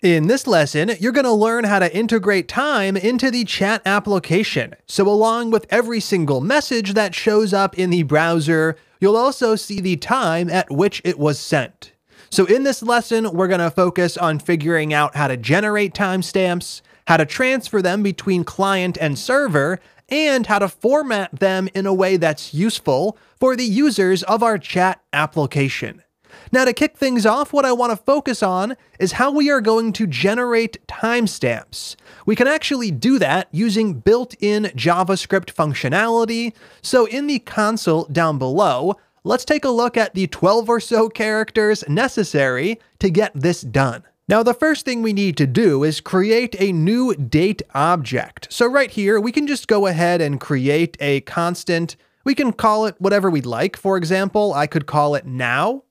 In this lesson, you're going to learn how to integrate time into the chat application. So along with every single message that shows up in the browser, you'll also see the time at which it was sent. So in this lesson, we're going to focus on figuring out how to generate timestamps, how to transfer them between client and server, and how to format them in a way that's useful for the users of our chat application. Now, to kick things off, what I want to focus on is how we are going to generate timestamps. We can actually do that using built-in JavaScript functionality. So in the console down below, let's take a look at the 12 or so characters necessary to get this done. Now, the first thing we need to do is create a new date object. So right here, we can just go ahead and create a constant. We can call it whatever we'd like. For example, I could call it now.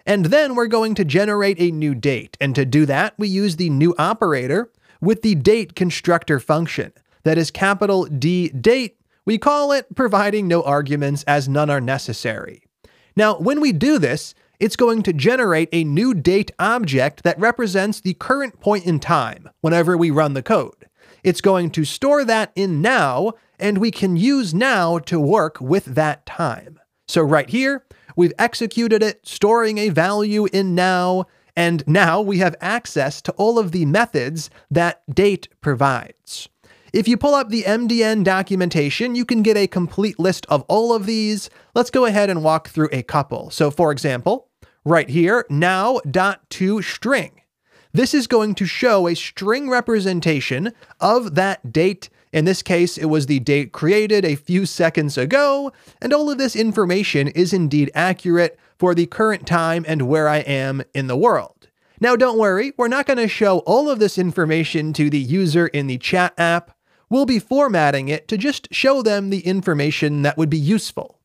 And then we're going to generate a new date. And to do that, we use the new operator with the date constructor function. That is capital D date. We call it providing no arguments as none are necessary. Now, when we do this, it's going to generate a new date object that represents the current point in time whenever we run the code. It's going to store that in now, and we can use now to work with that time. So right here, we've executed it, storing a value in now, and now we have access to all of the methods that date provides. If you pull up the MDN documentation, you can get a complete list of all of these. Let's go ahead and walk through a couple. So for example, right here, now.toString. This is going to show a string representation of that date. In this case, it was the date created a few seconds ago, and all of this information is indeed accurate for the current time and where I am in the world. Now, don't worry, we're not going to show all of this information to the user in the chat app. We'll be formatting it to just show them the information that would be useful.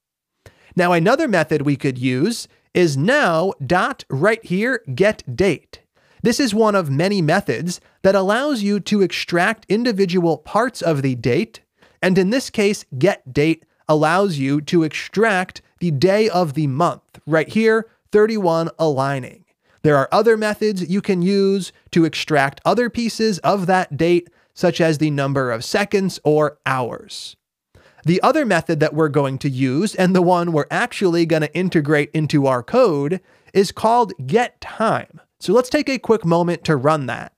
Now, another method we could use is now.right here getDate. This is one of many methods that allows you to extract individual parts of the date, and in this case, getDate allows you to extract the day of the month, right here, 31 aligning. There are other methods you can use to extract other pieces of that date, such as the number of seconds or hours. The other method that we're going to use, and the one we're actually going to integrate into our code, is called getTime. So let's take a quick moment to run that.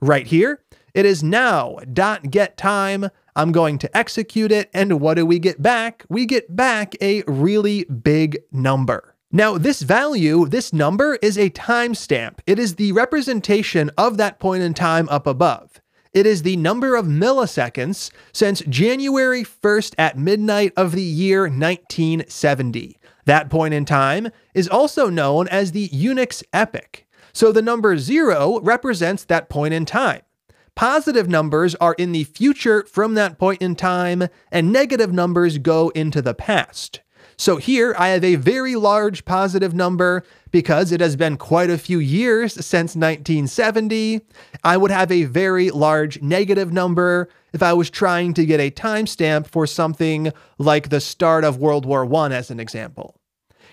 Right here, it is now.getTime. I'm going to execute it, and what do we get back? We get back a really big number. Now, this value, this number, is a timestamp. It is the representation of that point in time up above. It is the number of milliseconds since January 1st at midnight of the year 1970. That point in time is also known as the Unix epoch. So the number 0 represents that point in time. Positive numbers are in the future from that point in time, and negative numbers go into the past. So here I have a very large positive number because it has been quite a few years since 1970. I would have a very large negative number if I was trying to get a timestamp for something like the start of World War I as an example.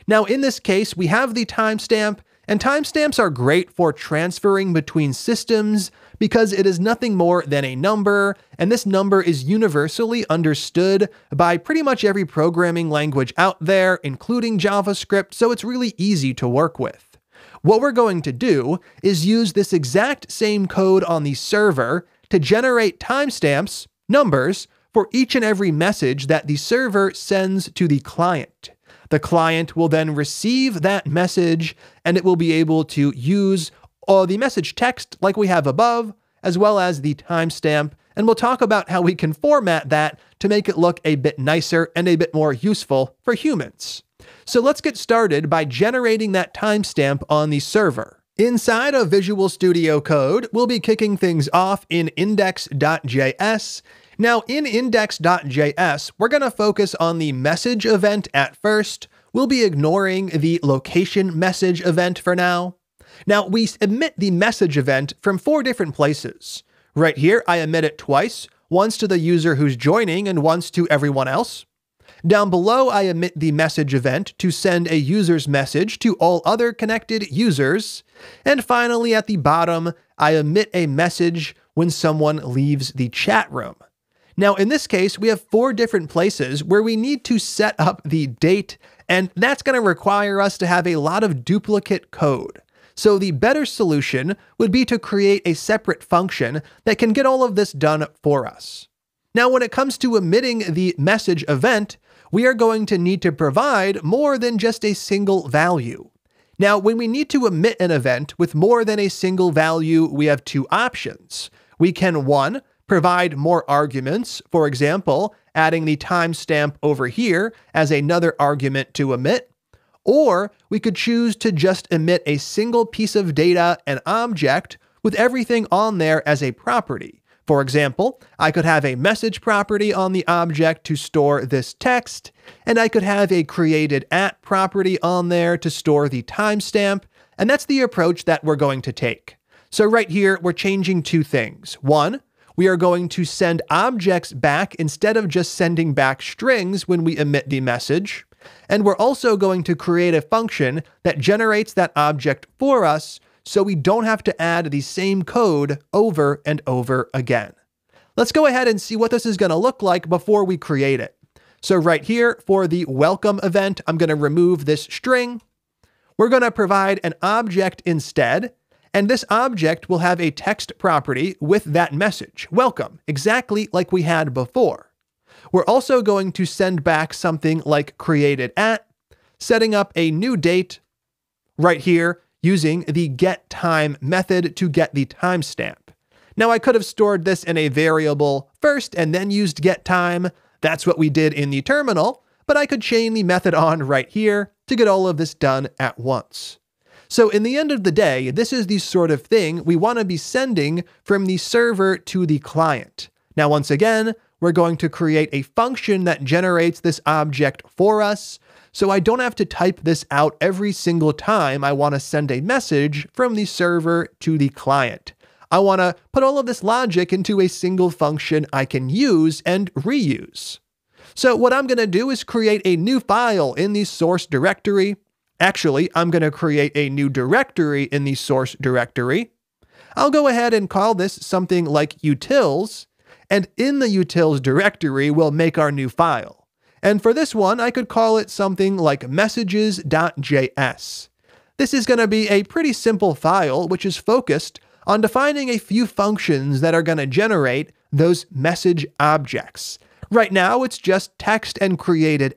Now in this case, we have the timestamp, and timestamps are great for transferring between systems because it is nothing more than a number, and this number is universally understood by pretty much every programming language out there, including JavaScript, so it's really easy to work with. What we're going to do is use this exact same code on the server to generate timestamps, numbers, for each and every message that the server sends to the client. The client will then receive that message, and it will be able to use the message text like we have above, as well as the timestamp, and we'll talk about how we can format that to make it look a bit nicer and a bit more useful for humans. So let's get started by generating that timestamp on the server. Inside of Visual Studio Code, we'll be kicking things off in index.js. Now in index.js, we're going to focus on the message event at first. We'll be ignoring the location message event for now. Now we emit the message event from 4 different places. Right here, I emit it twice, once to the user who's joining and once to everyone else. Down below, I emit the message event to send a user's message to all other connected users. And finally, at the bottom, I emit a message when someone leaves the chat room. Now, in this case, we have 4 different places where we need to set up the date, and that's going to require us to have a lot of duplicate code. So the better solution would be to create a separate function that can get all of this done for us. Now, when it comes to emitting the message event, we are going to need to provide more than just a single value. Now, when we need to emit an event with more than a single value, we have 2 options. We can, 1, provide more arguments, for example, adding the timestamp over here as another argument to emit, or we could choose to just emit a single piece of data, an object, with everything on there as a property. For example, I could have a message property on the object to store this text, and I could have a created@at property on there to store the timestamp, and that's the approach that we're going to take. So right here, we're changing 2 things. 1, we are going to send objects back instead of just sending back strings when we emit the message. And we're also going to create a function that generates that object for us so we don't have to add the same code over and over again. Let's go ahead and see what this is going to look like before we create it. So right here for the welcome event, I'm going to remove this string. We're going to provide an object instead. And this object will have a text property with that message, welcome, exactly like we had before. We're also going to send back something like created@, setting up a new date right here using the getTime method to get the timestamp. Now, I could have stored this in a variable first and then used getTime. That's what we did in the terminal, but I could chain the method on right here to get all of this done at once. So in the end of the day, this is the sort of thing we want to be sending from the server to the client. Now, once again, we're going to create a function that generates this object for us, so I don't have to type this out every single time I want to send a message from the server to the client. I want to put all of this logic into a single function I can use and reuse. So what I'm going to do is create a new file in the source directory. Actually, I'm going to create a new directory in the source directory. I'll go ahead and call this something like utils, and in the utils directory, we'll make our new file. And for this one, I could call it something like messages.js. This is going to be a pretty simple file, which is focused on defining a few functions that are going to generate those message objects. Right now, it's just text and created@,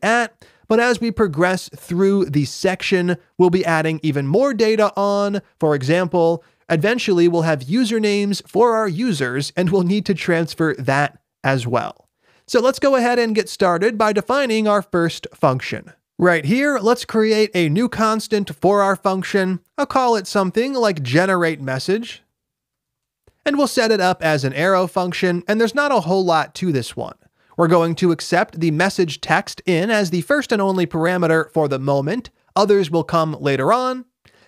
but as we progress through the section, we'll be adding even more data on. For example, eventually we'll have usernames for our users, and we'll need to transfer that as well. So let's go ahead and get started by defining our first function. Right here, let's create a new constant for our function. I'll call it something like generateMessage. And we'll set it up as an arrow function, and there's not a whole lot to this one. We're going to accept the message text in as the first and only parameter for the moment. Others will come later on.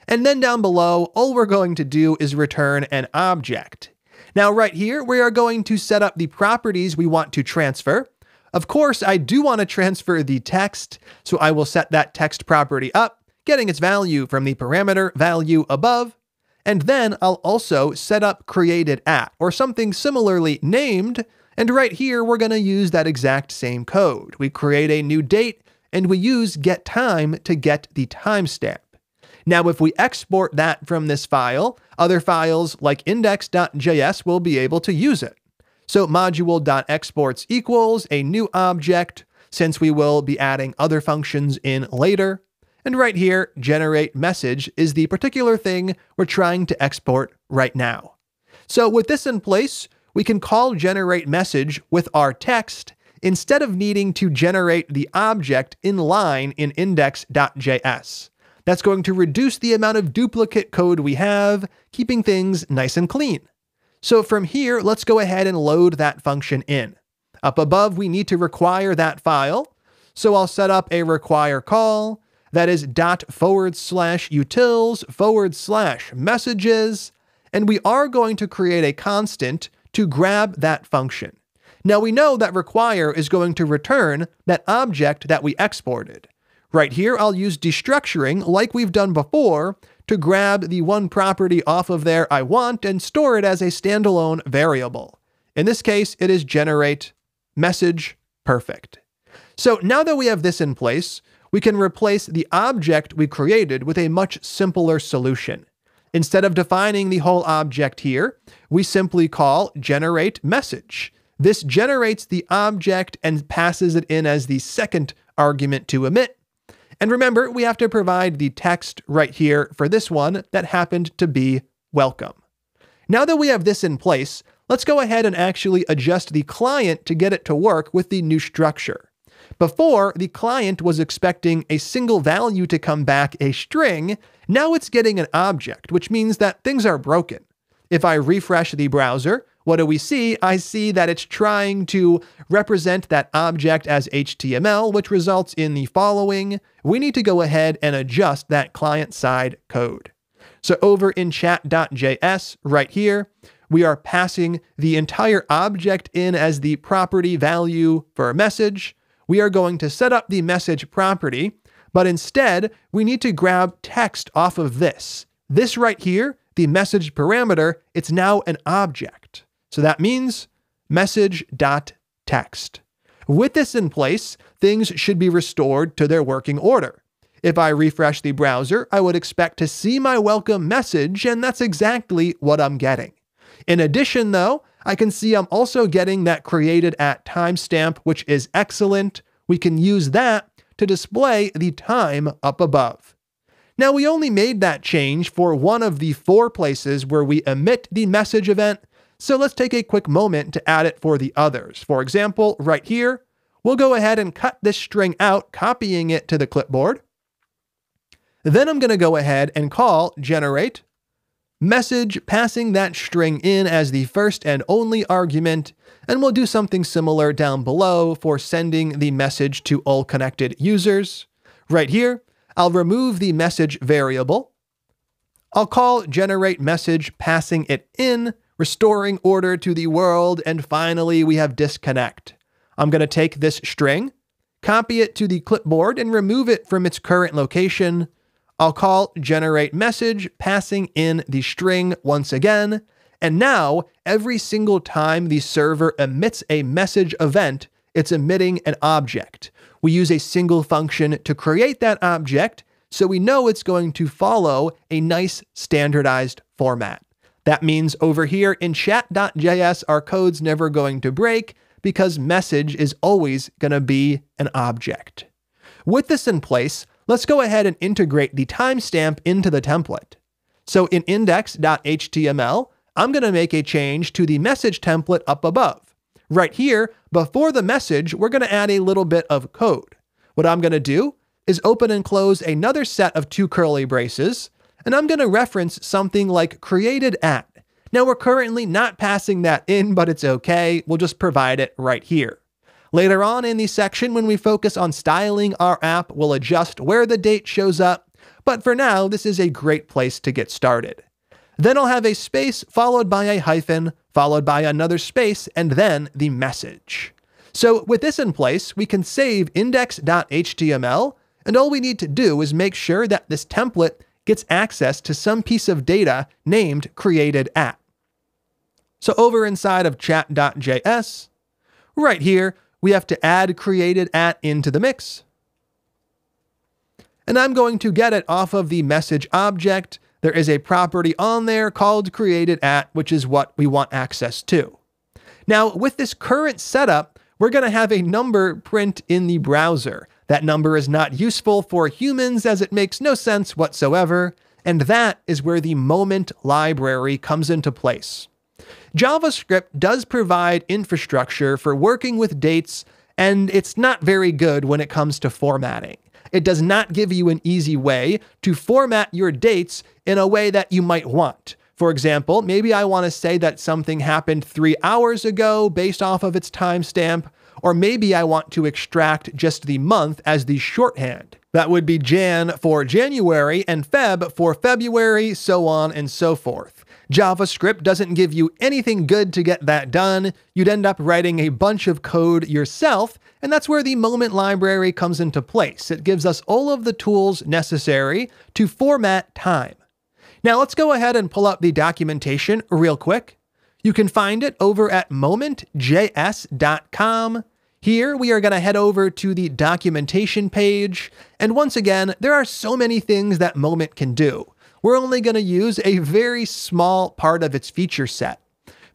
And then down below, all we're going to do is return an object. Now right here, we are going to set up the properties we want to transfer. Of course, I do want to transfer the text, so I will set that text property up, getting its value from the parameter value above. And then I'll also set up created@, or something similarly named. And right here, we're going to use that exact same code. We create a new date, and we use getTime to get the timestamp. Now, if we export that from this file, other files like index.js will be able to use it. So module.exports equals a new object, since we will be adding other functions in later. And right here, generateMessage is the particular thing we're trying to export right now. So with this in place, we can call generateMessage with our text instead of needing to generate the object in line in index.js. That's going to reduce the amount of duplicate code we have, keeping things nice and clean. So from here, let's go ahead and load that function in. Up above, we need to require that file. So I'll set up a require call that is ./utils/messages, and we are going to create a constant to grab that function. Now we know that require is going to return that object that we exported. Right here, I'll use destructuring like we've done before to grab the one property off of there I want and store it as a standalone variable. In this case, it is generate message perfect. So now that we have this in place, we can replace the object we created with a much simpler solution. Instead of defining the whole object here, we simply call generate message. This generates the object and passes it in as the second argument to emit. And remember, we have to provide the text right here for this one that happened to be welcome. Now that we have this in place, let's go ahead and actually adjust the client to get it to work with the new structure. Before, the client was expecting a single value to come back a string. Now it's getting an object, which means that things are broken. If I refresh the browser, what do we see? I see that it's trying to represent that object as HTML, which results in the following. We need to go ahead and adjust that client-side code. So over in chat.js right here, we are passing the entire object in as the property value for a message. We are going to set up the message property, but instead we need to grab text off of this. This right here, the message parameter, it's now an object. So that means message.text. With this in place, things should be restored to their working order. If I refresh the browser, I would expect to see my welcome message, and that's exactly what I'm getting. In addition, though, I can see I'm also getting that created at timestamp, which is excellent. We can use that to display the time up above. Now, we only made that change for one of the 4 places where we emit the message event, so let's take a quick moment to add it for the others. For example, right here, we'll go ahead and cut this string out, copying it to the clipboard. Then I'm going to go ahead and call generate message, passing that string in as the first and only argument, and we'll do something similar down below for sending the message to all connected users. Right here, I'll remove the message variable. I'll call generate message, passing it in, restoring order to the world, and finally we have disconnect. I'm going to take this string, copy it to the clipboard, and remove it from its current location. I'll call generate message, passing in the string once again, and now every single time the server emits a message event, it's emitting an object. We use a single function to create that object, so we know it's going to follow a nice standardized format. That means over here in chat.js, our code's never going to break because message is always going to be an object. With this in place, let's go ahead and integrate the timestamp into the template. So in index.html, I'm going to make a change to the message template up above. Right here, before the message, we're going to add a little bit of code. What I'm going to do is open and close another set of 2 curly braces, and I'm going to reference something like created at. Now we're currently not passing that in, but it's okay. We'll just provide it right here. Later on in the section, when we focus on styling our app, we'll adjust where the date shows up, but for now, this is a great place to get started. Then I'll have a space followed by a hyphen, followed by another space, and then the message. So with this in place, we can save index.html, and all we need to do is make sure that this template gets access to some piece of data named created at. So over inside of chat.js, right here, we have to add created at into the mix. And I'm going to get it off of the message object. There is a property on there called created at, which is what we want access to. Now, with this current setup, we're going to have a number print in the browser. That number is not useful for humans as it makes no sense whatsoever, and that is where the moment library comes into place. JavaScript does provide infrastructure for working with dates, and it's not very good when it comes to formatting. It does not give you an easy way to format your dates in a way that you might want. For example, maybe I want to say that something happened 3 hours ago based off of its timestamp, or maybe I want to extract just the month as the shorthand. That would be Jan for January and Feb for February, so on and so forth. JavaScript doesn't give you anything good to get that done. You'd end up writing a bunch of code yourself, and that's where the moment library comes into place. It gives us all of the tools necessary to format time. Now let's go ahead and pull up the documentation real quick. You can find it over at moment.js.com. Here we are going to head over to the documentation page, and once again, there are so many things that Moment can do. We're only going to use a very small part of its feature set.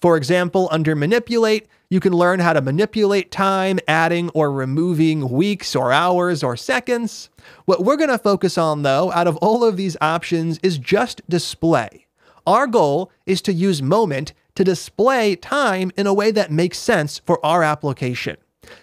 For example, under Manipulate, you can learn how to manipulate time, adding or removing weeks or hours or seconds. What we're going to focus on, though, out of all of these options is just display. Our goal is to use Moment to display time in a way that makes sense for our application.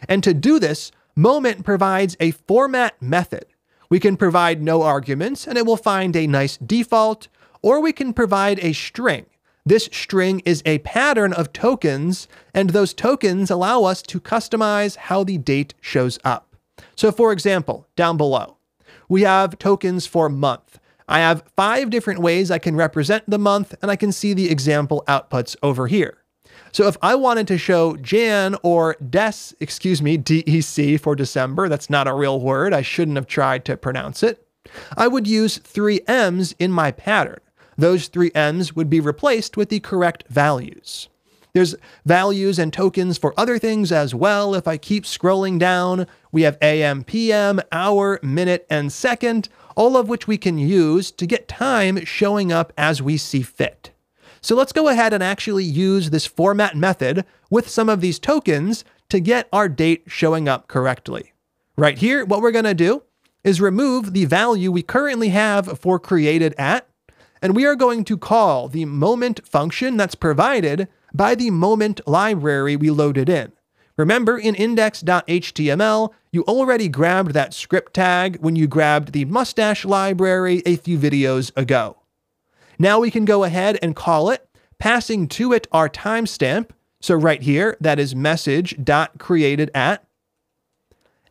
And to do this, Moment provides a format method. We can provide no arguments, and it will find a nice default, or we can provide a string. This string is a pattern of tokens, and those tokens allow us to customize how the date shows up. So for example, down below, we have tokens for month. I have 5 different ways I can represent the month, and I can see the example outputs over here. So if I wanted to show Jan or DEC for December, that's not a real word, I shouldn't have tried to pronounce it, I would use 3 M's in my pattern. Those 3 M's would be replaced with the correct values. There's values and tokens for other things as well. If I keep scrolling down, we have AM, PM, hour, minute, and second, all of which we can use to get time showing up as we see fit. So let's go ahead and actually use this format method with some of these tokens to get our date showing up correctly. Right here, what we're going to do is remove the value we currently have for created at, and we are going to call the moment function that's provided by the moment library we loaded in. Remember, in index.html, you already grabbed that script tag when you grabbed the mustache library a few videos ago. Now we can go ahead and call it, passing to it our timestamp. So right here, that is message.createdAt.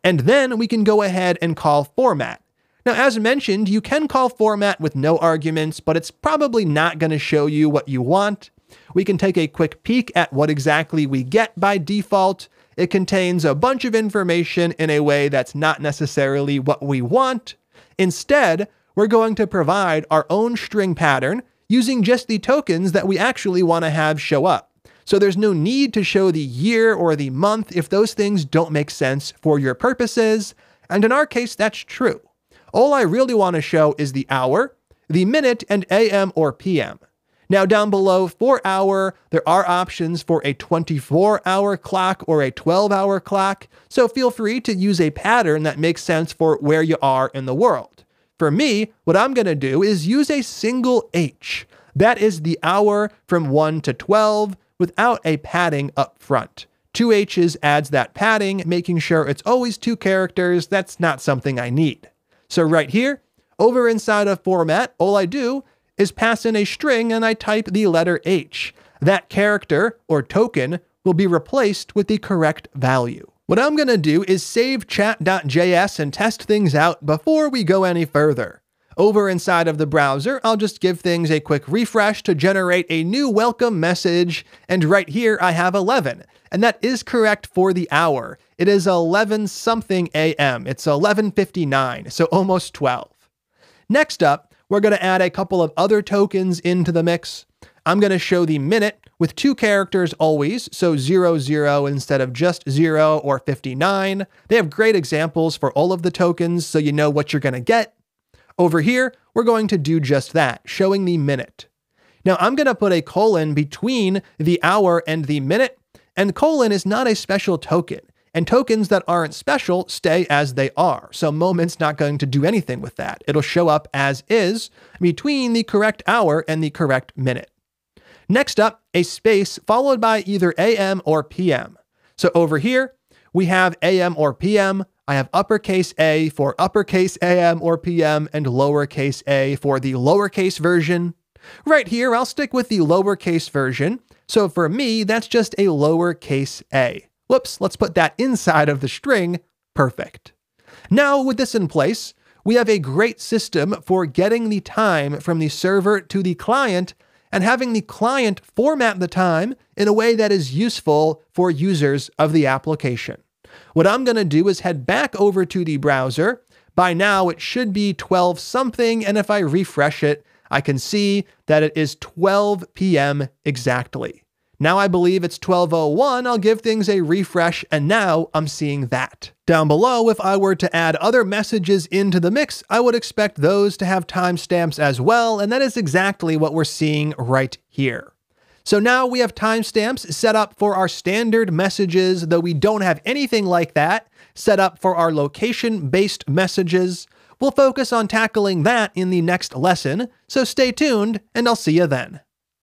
And then we can go ahead and call format. Now, as mentioned, you can call format with no arguments, but it's probably not going to show you what you want. We can take a quick peek at what exactly we get by default. It contains a bunch of information in a way that's not necessarily what we want. Instead, we're going to provide our own string pattern using just the tokens that we actually want to have show up. So there's no need to show the year or the month if those things don't make sense for your purposes. And in our case, that's true. All I really want to show is the hour, the minute, and AM or PM. Now down below for hour, there are options for a 24-hour clock or a 12-hour clock. So feel free to use a pattern that makes sense for where you are in the world. For me, what I'm going to do is use a single H. That is the hour from 1 to 12 without a padding up front. 2 H's adds that padding, making sure it's always 2 characters. That's not something I need. So right here, over inside of format, all I do is pass in a string and I type the letter H. That character or token will be replaced with the correct value. What I'm going to do is save chat.js and test things out before we go any further. Over inside of the browser, I'll just give things a quick refresh to generate a new welcome message, and right here I have 11, and that is correct for the hour. It is 11 something AM. It's 11:59, so almost 12. Next up, we're going to add a couple of other tokens into the mix. I'm going to show the minute with 2 characters always, so 00 instead of just 0 or 59. They have great examples for all of the tokens, so you know what you're going to get. Over here, we're going to do just that, showing the minute. Now I'm going to put a colon between the hour and the minute, and colon is not a special token, and tokens that aren't special stay as they are, so moment's not going to do anything with that. It'll show up as is between the correct hour and the correct minute. Next up, a space followed by either AM or PM. So over here, we have AM or PM. I have uppercase A for uppercase AM or PM and lowercase a for the lowercase version. Right here, I'll stick with the lowercase version. So for me, that's just a lowercase a. Whoops, let's put that inside of the string. Perfect. Now with this in place, we have a great system for getting the time from the server to the client, and having the client format the time in a way that is useful for users of the application. What I'm going to do is head back over to the browser. By now, it should be 12 something, and if I refresh it, I can see that it is 12 p.m. exactly. Now I believe it's 12:01, I'll give things a refresh, and now I'm seeing that. Down below, if I were to add other messages into the mix, I would expect those to have timestamps as well, and that is exactly what we're seeing right here. So now we have timestamps set up for our standard messages, though we don't have anything like that set up for our location-based messages. We'll focus on tackling that in the next lesson, so stay tuned, and I'll see you then.